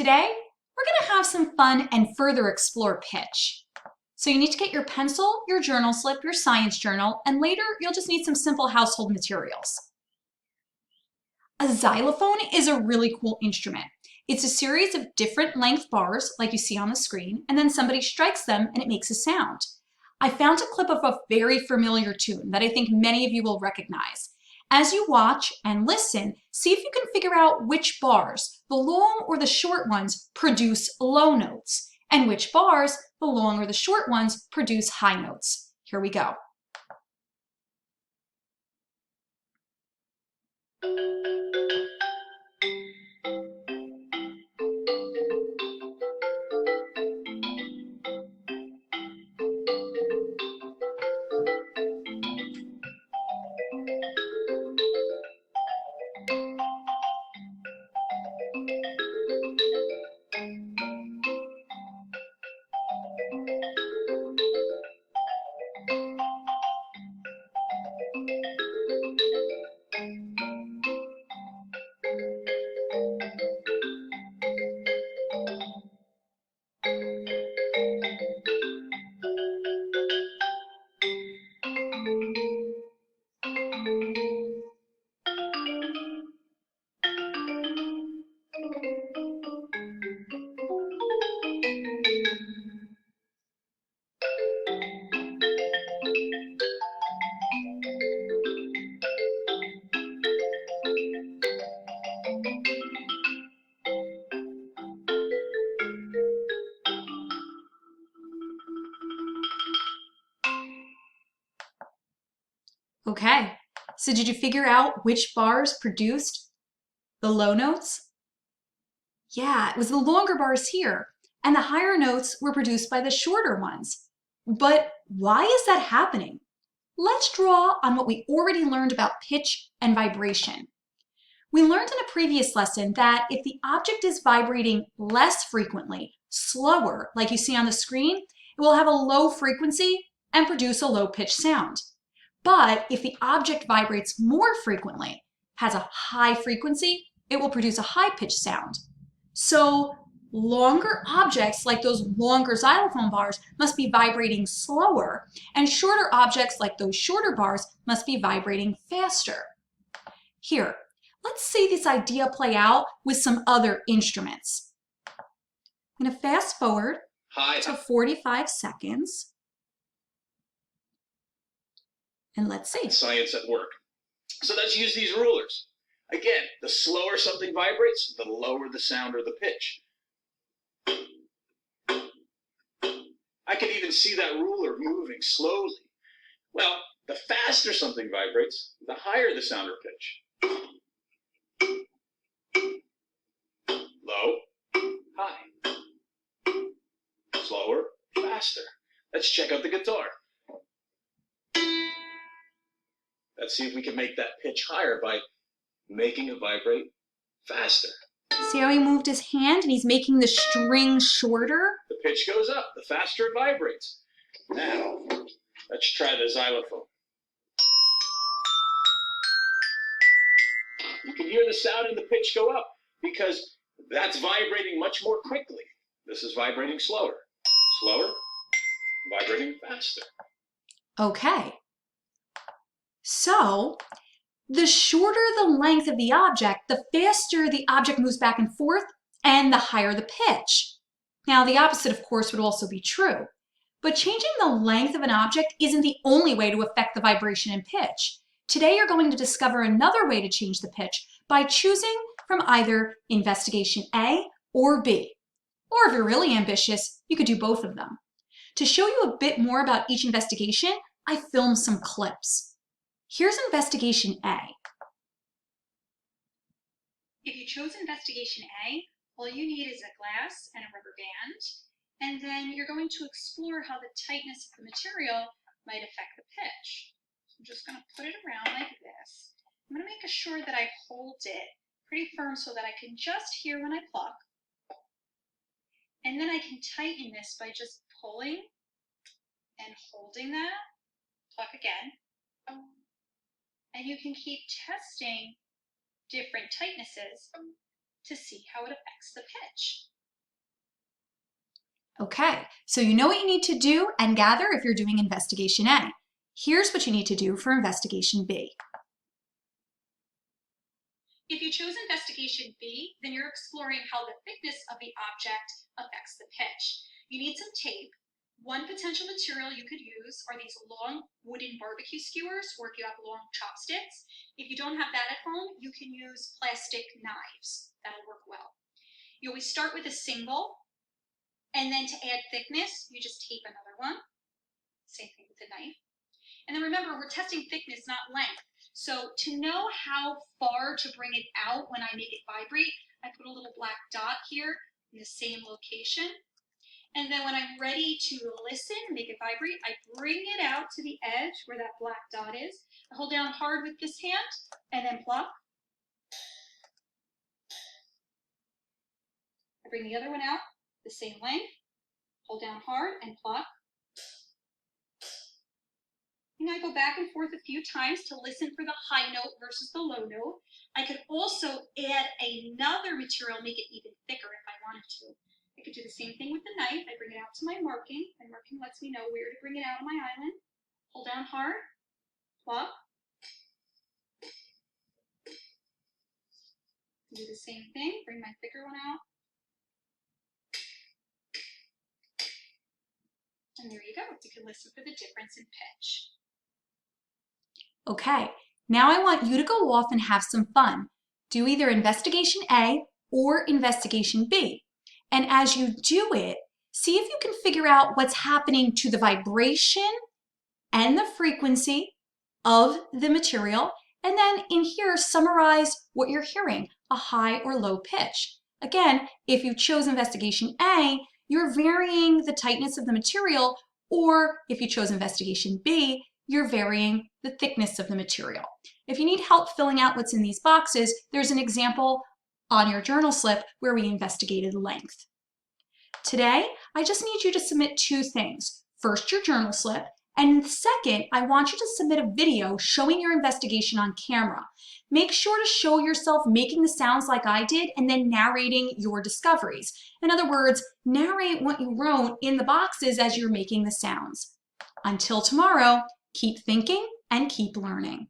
Today, we're going to have some fun and further explore pitch. So you need to get your pencil, your journal slip, your science journal, and later you'll just need some simple household materials. A xylophone is a really cool instrument. It's a series of different length bars like you see on the screen, and then somebody strikes them and it makes a sound. I found a clip of a very familiar tune that I think many of you will recognize. As you watch and listen, see if you can figure out which bars, the long or the short ones, produce low notes, and which bars, the long or the short ones, produce high notes. Here we go. Okay, so did you figure out which bars produced the low notes? Yeah, it was the longer bars here, and the higher notes were produced by the shorter ones. But why is that happening? Let's draw on what we already learned about pitch and vibration. We learned in a previous lesson that if the object is vibrating less frequently, slower, like you see on the screen, it will have a low frequency and produce a low-pitched sound. But if the object vibrates more frequently, has a high frequency, it will produce a high-pitched sound. So longer objects, like those longer xylophone bars, must be vibrating slower, and shorter objects, like those shorter bars, must be vibrating faster. Here, let's see this idea play out with some other instruments. I'm going to fast forward to 45 seconds. And let's see. Science at work. So let's use these rulers. Again, the slower something vibrates, the lower the sound or the pitch. I can even see that ruler moving slowly. Well, the faster something vibrates, the higher the sound or pitch. Low, high. Slower, faster. Let's check out the guitar. Let's see if we can make that pitch higher by making it vibrate faster. See how he moved his hand and he's making the string shorter? The pitch goes up, the faster it vibrates. Now, let's try the xylophone. You can hear the sound and the pitch go up because that's vibrating much more quickly. This is vibrating slower. Slower, vibrating faster. Okay. So, the shorter the length of the object, the faster the object moves back and forth, and the higher the pitch. Now, the opposite, of course, would also be true. But changing the length of an object isn't the only way to affect the vibration and pitch. Today, you're going to discover another way to change the pitch by choosing from either investigation A or B. Or if you're really ambitious, you could do both of them. To show you a bit more about each investigation, I filmed some clips. Here's investigation A. If you chose investigation A, all you need is a glass and a rubber band, and then you're going to explore how the tightness of the material might affect the pitch. So I'm just going to put it around like this. I'm going to make sure that I hold it pretty firm so that I can just hear when I pluck. And then I can tighten this by just pulling and holding that. Pluck again. And you can keep testing different tightnesses to see how it affects the pitch. Okay, so you know what you need to do and gather if you're doing investigation A. Here's what you need to do for investigation B. If you chose investigation B, then you're exploring how the thickness of the object affects the pitch. You need some tape. One potential material you could use are these long wooden barbecue skewers, or if you have long chopsticks. If you don't have that at home, you can use plastic knives. That'll work well. You always start with a single, and then to add thickness, you just tape another one. Same thing with the knife. And then remember, we're testing thickness, not length. So to know how far to bring it out when I make it vibrate, I put a little black dot here in the same location. And then when I'm ready to listen and make it vibrate, I bring it out to the edge where that black dot is. I hold down hard with this hand and then pluck. I bring the other one out, the same length, hold down hard and pluck. And I go back and forth a few times to listen for the high note versus the low note. I could also add another material, make it even thicker if I wanted to. I could do the same thing with the knife. I bring it out to my marking. My marking lets me know where to bring it out on my island. Hold down hard, pluck. Do the same thing, bring my thicker one out. And there you go. You can listen for the difference in pitch. Okay, now I want you to go off and have some fun. Do either investigation A or investigation B. And as you do it, see if you can figure out what's happening to the vibration and the frequency of the material. And then in here, summarize what you're hearing, a high or low pitch. Again, if you chose investigation A, you're varying the tightness of the material, or if you chose investigation B, you're varying the thickness of the material. If you need help filling out what's in these boxes, there's an example on your journal slip where we investigated length. Today, I just need you to submit two things. First, your journal slip, and second, I want you to submit a video showing your investigation on camera. Make sure to show yourself making the sounds like I did and then narrating your discoveries. In other words, narrate what you wrote in the boxes as you're making the sounds. Until tomorrow, keep thinking and keep learning.